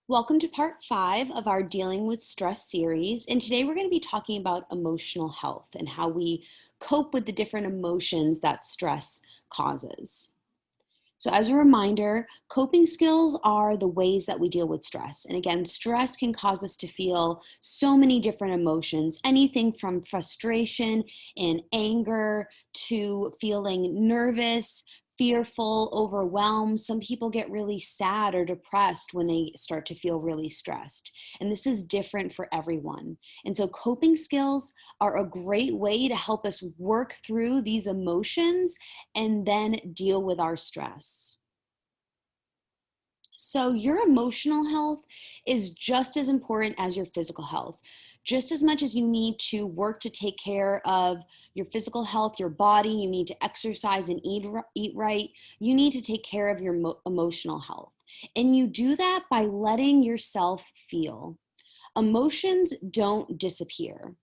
Welcome to part 5 of our Dealing with Stress series. And today we're going to be talking about emotional health and how we cope with the different emotions that stress causes. So, as a reminder, coping skills are the ways that we deal with stress. And again, stress can cause us to feel so many different emotions, anything from frustration and anger to feeling nervous, fearful, overwhelmed. Some people get really sad or depressed when they start to feel really stressed. And this is different for everyone. And so, coping skills are a great way to help us work through these emotions and then deal with our stress. So, your emotional health is just as important as your physical health. Just as much as you need to work to take care of your physical health, your body, you need to exercise and eat right, you need to take care of your emotional health. And you do that by letting yourself feel. Emotions don't disappear.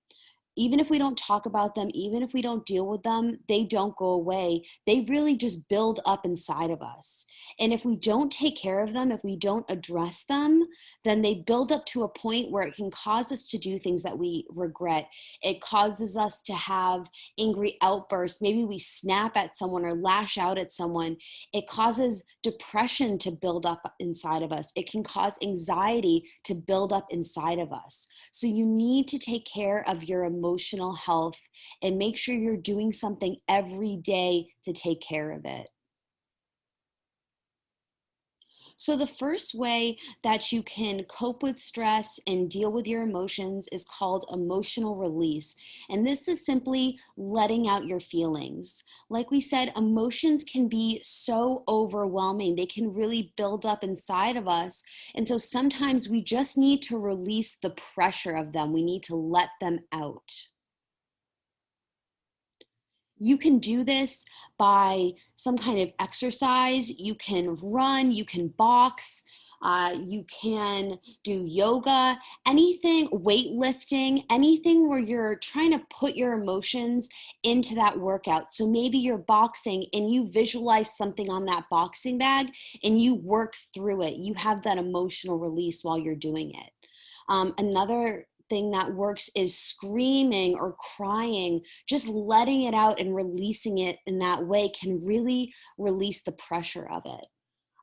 Even if we don't talk about them, even if we don't deal with them, they don't go away. They really just build up inside of us. And if we don't take care of them, if we don't address them, then they build up to a point where it can cause us to do things that we regret. It causes us to have angry outbursts. Maybe we snap at someone or lash out at someone. It causes depression to build up inside of us. It can cause anxiety to build up inside of us. So you need to take care of your emotional health and make sure you're doing something every day to take care of it. So, the first way that you can cope with stress and deal with your emotions is called emotional release. And this is simply letting out your feelings. Like we said, emotions can be so overwhelming, they can really build up inside of us. And so, sometimes we just need to release the pressure of them, we need to let them out. You can do this by some kind of exercise. You can run, you can box, you can do yoga, anything, weightlifting, anything where you're trying to put your emotions into that workout. So maybe you're boxing and you visualize something on that boxing bag and you work through it. You have that emotional release while you're doing it. Another thing that works is screaming or crying, just letting it out and releasing it in that way can really release the pressure of it.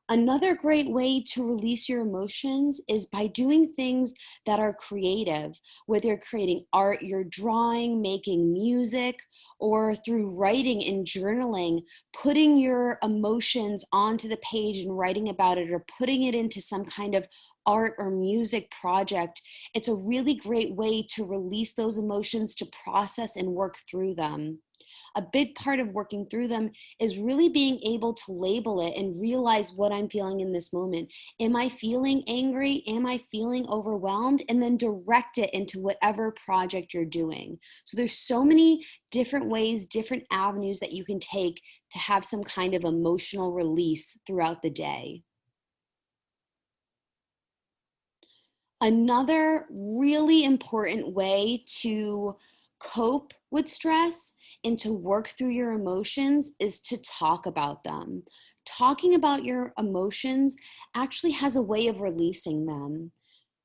Another great way to release your emotions is by doing things that are creative, whether you're creating art, you're drawing, making music, or through writing and journaling, putting your emotions onto the page and writing about it, or putting it into some kind of art or music project. It's a really great way to release those emotions, to process and work through them. A big part of working through them is really being able to label it and realize what I'm feeling in this moment. Am I feeling angry? Am I feeling overwhelmed? And then direct it into whatever project you're doing. So there's so many different ways, different avenues that you can take to have some kind of emotional release throughout the day. Another really important way to cope with stress and to work through your emotions is to talk about them. Talking about your emotions actually has a way of releasing them.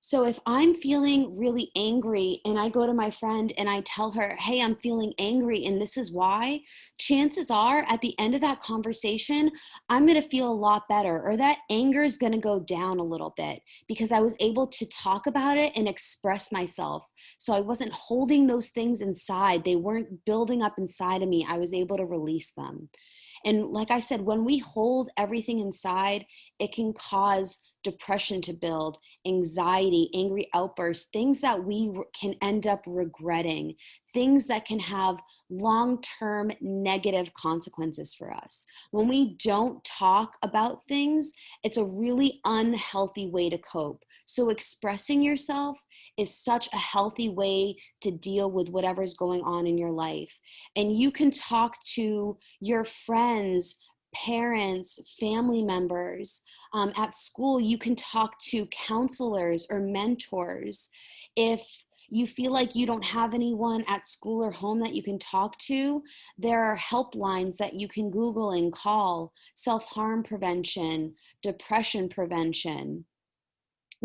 So if I'm feeling really angry and I go to my friend and I tell her, hey, I'm feeling angry and this is why, chances are at the end of that conversation, I'm going to feel a lot better, or that anger is going to go down a little bit because I was able to talk about it and express myself. So I wasn't holding those things inside. They weren't building up inside of me. I was able to release them. And like I said, when we hold everything inside, it can cause depression to build, anxiety, angry outbursts, things that we can end up regretting, things that can have long term negative consequences for us. When we don't talk about things, it's a really unhealthy way to cope. So, expressing yourself is such a healthy way to deal with whatever's going on in your life. And you can talk to your friends, parents, family members. At school, you can talk to counselors or mentors. If you feel like you don't have anyone at school or home that you can talk to, there are helplines that you can Google and call: self-harm prevention, depression prevention.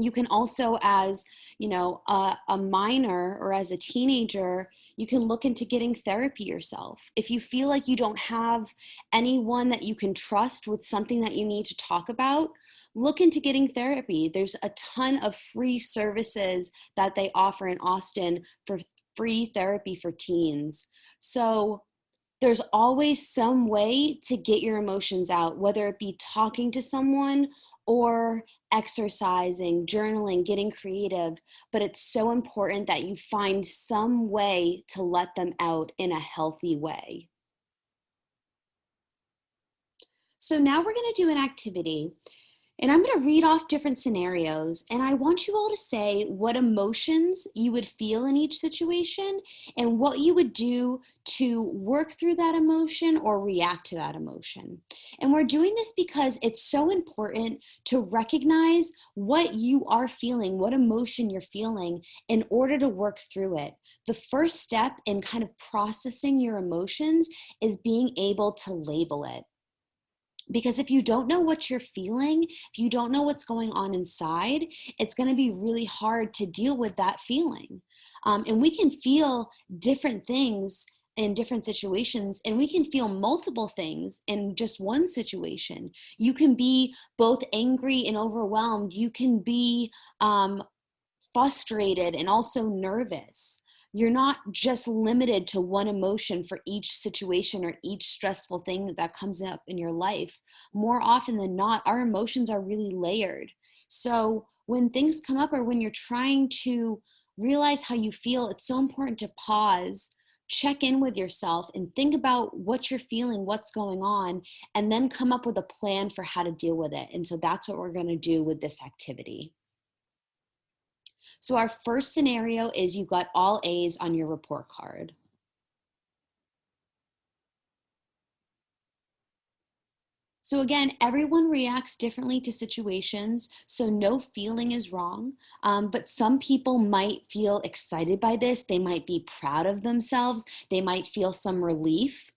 You can also, as a minor or as a teenager, you can look into getting therapy yourself. If you feel like you don't have anyone that you can trust with something that you need to talk about, look into getting therapy. There's a ton of free services that they offer in Austin for free therapy for teens. So there's always some way to get your emotions out, whether it be talking to someone or exercising, journaling, getting creative. But it's so important that you find some way to let them out in a healthy way. So now we're going to do an activity. And I'm going to read off different scenarios, and I want you all to say what emotions you would feel in each situation and what you would do to work through that emotion or react to that emotion. And we're doing this because it's so important to recognize what you are feeling, what emotion you're feeling, in order to work through it. The first step in kind of processing your emotions is being able to label it. Because if you don't know what you're feeling, if you don't know what's going on inside, it's going to be really hard to deal with that feeling. And we can feel different things in different situations, and we can feel multiple things in just one situation. You can be both angry and overwhelmed. You can be frustrated and also nervous. You're not just limited to one emotion for each situation or each stressful thing that comes up in your life. More often than not, our emotions are really layered. So when things come up or when you're trying to realize how you feel, it's so important to pause, check in with yourself, and think about what you're feeling, what's going on, and then come up with a plan for how to deal with it. And so that's what we're going to do with this activity. So our first scenario is you got all A's on your report card. So again, everyone reacts differently to situations, so no feeling is wrong. But some people might feel excited by this. They might be proud of themselves. They might feel some relief.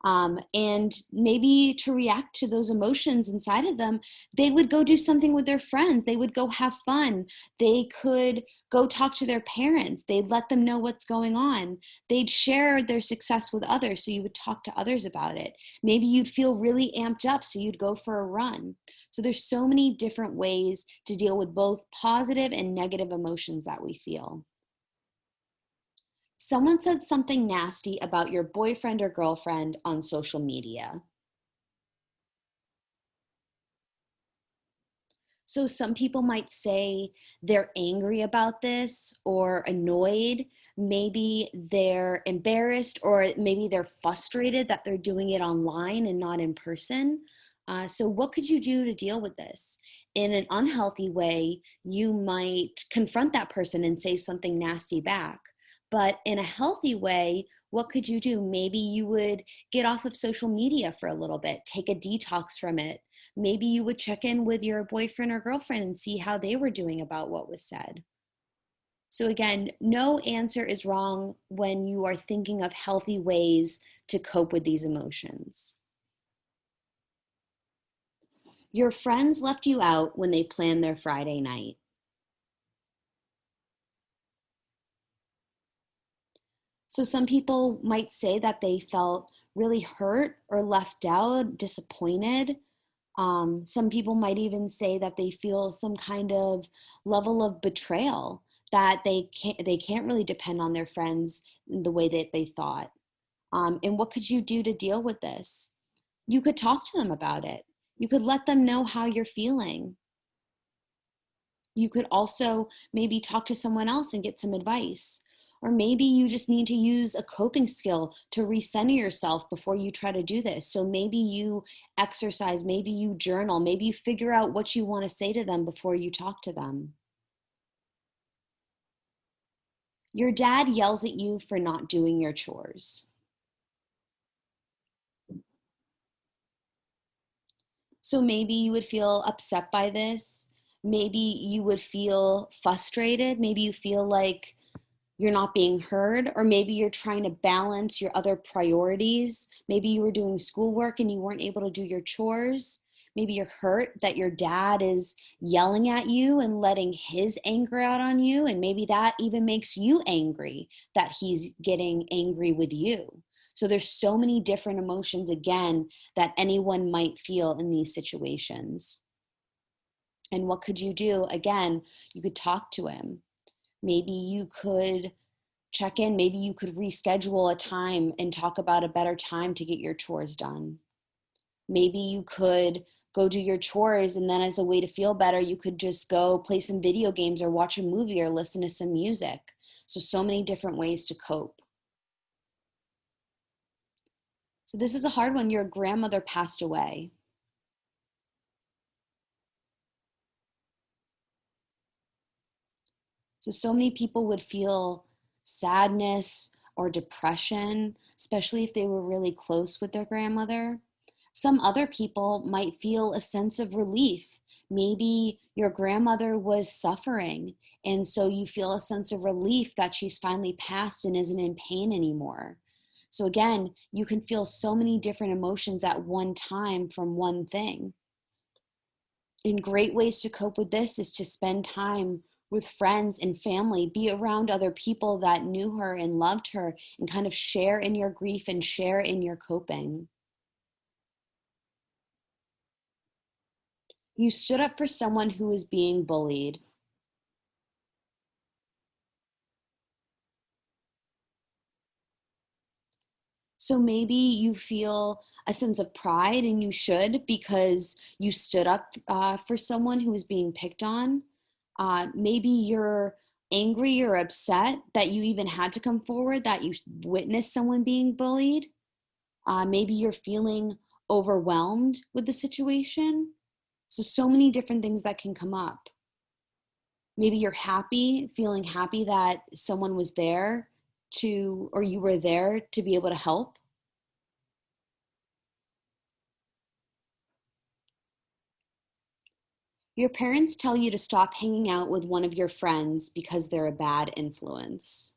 And maybe to react to those emotions inside of them, they would go do something with their friends. They would go have fun. They could go talk to their parents. They'd let them know what's going on. They'd share their success with others, so you would talk to others about it. Maybe you'd feel really amped up, so you'd go for a run. So there's so many different ways to deal with both positive and negative emotions that we feel. Someone said something nasty about your boyfriend or girlfriend on social media. So some people might say they're angry about this or annoyed. Maybe they're embarrassed, or maybe they're frustrated that they're doing it online and not in person. So what could you do to deal with this? In an unhealthy way, you might confront that person and say something nasty back. But in a healthy way, what could you do? Maybe you would get off of social media for a little bit, take a detox from it. Maybe you would check in with your boyfriend or girlfriend and see how they were doing about what was said. So again, no answer is wrong when you are thinking of healthy ways to cope with these emotions. Your friends left you out when they planned their Friday night. So some people might say that they felt really hurt or left out, disappointed. Some people might even say that they feel some kind of level of betrayal, that they can't really depend on their friends the way that they thought. And what could you do to deal with this? You could talk to them about it. You could let them know how you're feeling. You could also maybe talk to someone else and get some advice. Or maybe you just need to use a coping skill to recenter yourself before you try to do this. So maybe you exercise, maybe you journal, maybe you figure out what you want to say to them before you talk to them. Your dad yells at you for not doing your chores. So maybe you would feel upset by this. Maybe you would feel frustrated. Maybe you feel like you're not being heard, or maybe you're trying to balance your other priorities. Maybe you were doing schoolwork and you weren't able to do your chores. Maybe you're hurt that your dad is yelling at you and letting his anger out on you. And maybe that even makes you angry that he's getting angry with you. So there's so many different emotions, again, that anyone might feel in these situations. And what could you do? Again, you could talk to him. Maybe you could check in. Maybe you could reschedule a time and talk about a better time to get your chores done. Maybe you could go do your chores, and then as a way to feel better, you could just go play some video games or watch a movie or listen to some music. So many different ways to cope. So this is a hard one. Your grandmother passed away. So many people would feel sadness or depression, especially if they were really close with their grandmother. Some other people might feel a sense of relief. Maybe your grandmother was suffering, and so you feel a sense of relief that she's finally passed and isn't in pain anymore. So again, you can feel so many different emotions at one time from one thing. And great ways to cope with this is to spend time with friends and family, be around other people that knew her and loved her, and kind of share in your grief and share in your coping. You stood up for someone who was being bullied. So maybe you feel a sense of pride, and you should, because you stood up for someone who was being picked on. Maybe you're angry or upset that you even had to come forward, that you witnessed someone being bullied. Maybe you're feeling overwhelmed with the situation. So many different things that can come up. Maybe you're happy, feeling happy that someone was there to, or you were there to be able to help. Your parents tell you to stop hanging out with one of your friends because they're a bad influence.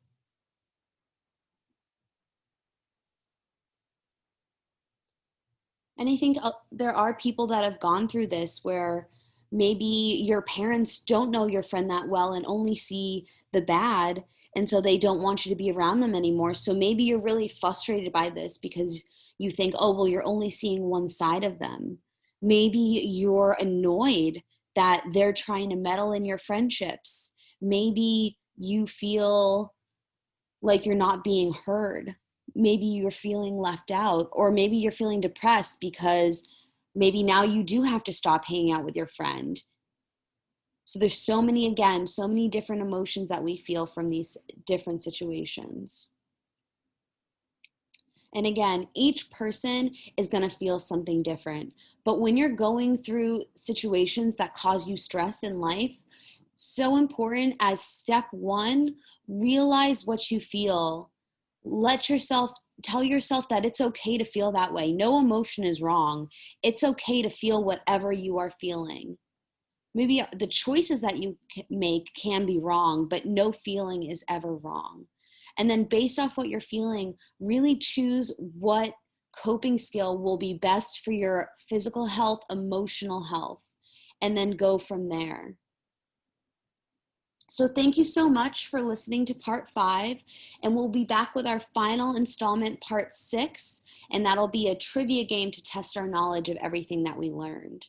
And I think there are people that have gone through this where maybe your parents don't know your friend that well and only see the bad. And so they don't want you to be around them anymore. So maybe you're really frustrated by this because you think, oh, well, you're only seeing one side of them. Maybe you're annoyed that they're trying to meddle in your friendships. Maybe you feel like you're not being heard. Maybe you're feeling left out, or maybe you're feeling depressed because maybe now you do have to stop hanging out with your friend. So there's so many, again, so many different emotions that we feel from these different situations. And again, each person is going to feel something different. But when you're going through situations that cause you stress in life, so important as step one, realize what you feel. Let yourself tell yourself that it's okay to feel that way. No emotion is wrong. It's okay to feel whatever you are feeling. Maybe the choices that you make can be wrong, but no feeling is ever wrong. And then based off what you're feeling, really choose what coping skill will be best for your physical health, emotional health, and then go from there. So thank you so much for listening to part 5, and we'll be back with our final installment, part 6, and that'll be a trivia game to test our knowledge of everything that we learned.